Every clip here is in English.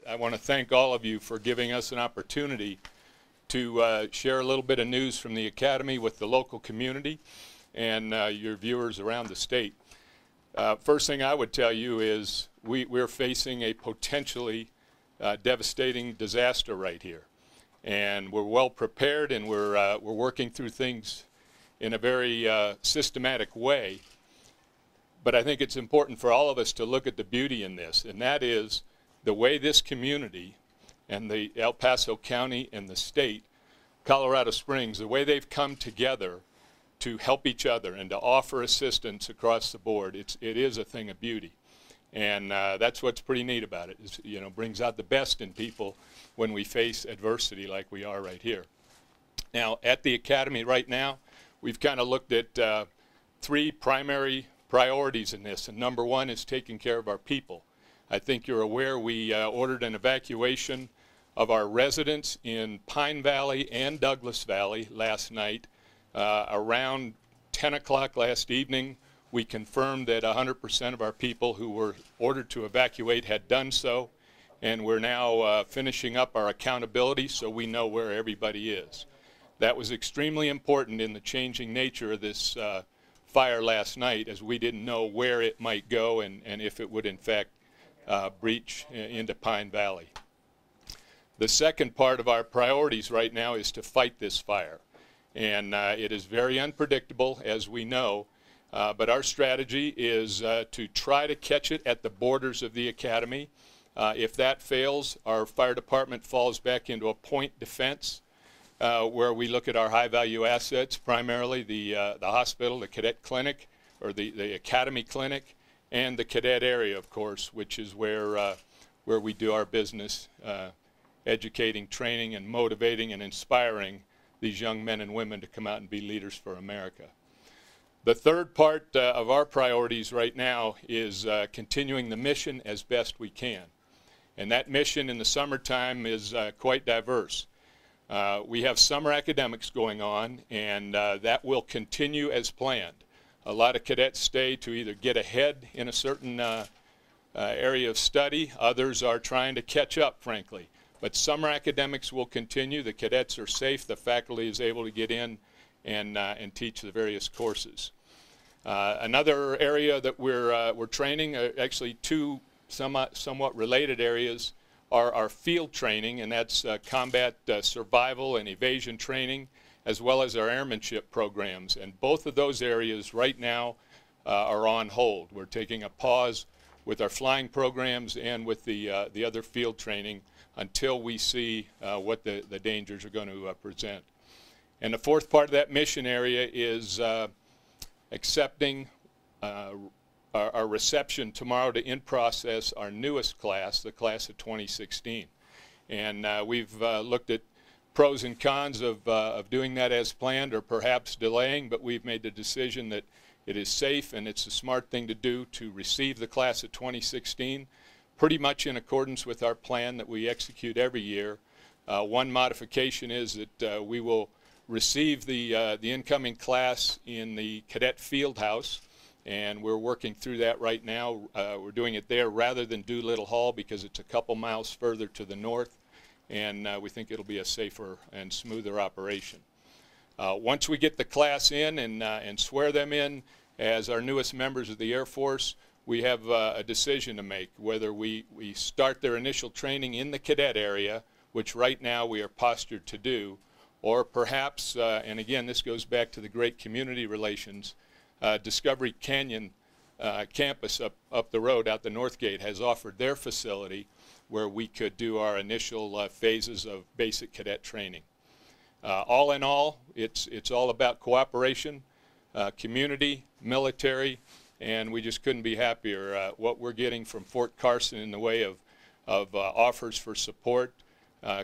I want to thank all of you for giving us an opportunity to share a little bit of news from the Academy with the local community and your viewers around the state. First thing I would tell you is we're facing a potentially devastating disaster right here. And we're well prepared, and we're working through things in a very systematic way. But I think it's important for all of us to look at the beauty in this, and that is the way this community and the El Paso County and the state, Colorado Springs, the way they've come together to help each other and to offer assistance across the board. It is a thing of beauty. And that's what's pretty neat about it. Is, you know, brings out the best in people when we face adversity like we are right here. Now, at the Academy right now, we've kind of looked at three primary priorities in this, and number one is taking care of our people. I think you're aware we ordered an evacuation of our residents in Pine Valley and Douglas Valley last night. Around 10 o'clock last evening, we confirmed that 100% of our people who were ordered to evacuate had done so, and we're now finishing up our accountability so we know where everybody is. That was extremely important in the changing nature of this fire last night, as we didn't know where it might go and if it would in fact breach into Pine Valley. The second part of our priorities right now is to fight this fire. And it is very unpredictable, as we know, but our strategy is to try to catch it at the borders of the Academy. If that fails, our fire department falls back into a point defense, where we look at our high-value assets, primarily the hospital, the cadet clinic, or the Academy clinic, and the cadet area, of course, which is where we do our business, educating, training, and motivating and inspiring these young men and women to come out and be leaders for America. The third part of our priorities right now is continuing the mission as best we can. And that mission in the summertime is quite diverse. We have summer academics going on, and that will continue as planned. A lot of cadets stay to either get ahead in a certain area of study. Others are trying to catch up, frankly. But summer academics will continue. The cadets are safe. The faculty is able to get in and teach the various courses. Another area that we're training, actually two somewhat related areas, are our field training, and that's combat survival and evasion training, as well as our airmanship programs. And both of those areas right now are on hold. We're taking a pause with our flying programs and with the other field training until we see what the dangers are going to present. And the fourth part of that mission area is accepting our reception tomorrow to in-process our newest class, the class of 2016. And we've looked at pros and cons of doing that as planned or perhaps delaying, but we've made the decision that it is safe and it's a smart thing to do to receive the class of 2016, pretty much in accordance with our plan that we execute every year. One modification is that we will receive the incoming class in the cadet field house, and we're working through that right now. We're doing it there rather than Doolittle Hall because it's a couple miles further to the north, and we think it'll be a safer and smoother operation. Once we get the class in and swear them in as our newest members of the Air Force, we have a decision to make, whether we start their initial training in the cadet area, which right now we are postured to do, or perhaps, and again this goes back to the great community relations, Discovery Canyon campus up the road out the North Gate has offered their facility where we could do our initial phases of basic cadet training. All in all, it's all about cooperation, community, military, and we just couldn't be happier. What we're getting from Fort Carson in the way of offers for support.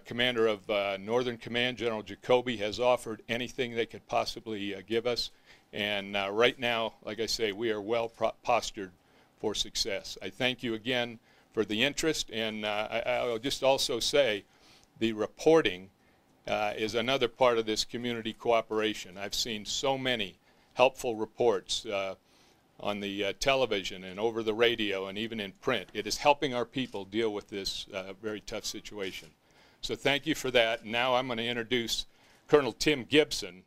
Commander of Northern Command, General Jacoby, has offered anything they could possibly give us. And right now, like I say, we are well postured for success. I thank you again for the interest, and I'll just also say the reporting is another part of this community cooperation. I've seen so many helpful reports. on the television and over the radio and even in print. It is helping our people deal with this very tough situation. So thank you for that. Now I'm going to introduce Colonel Tim Gibson.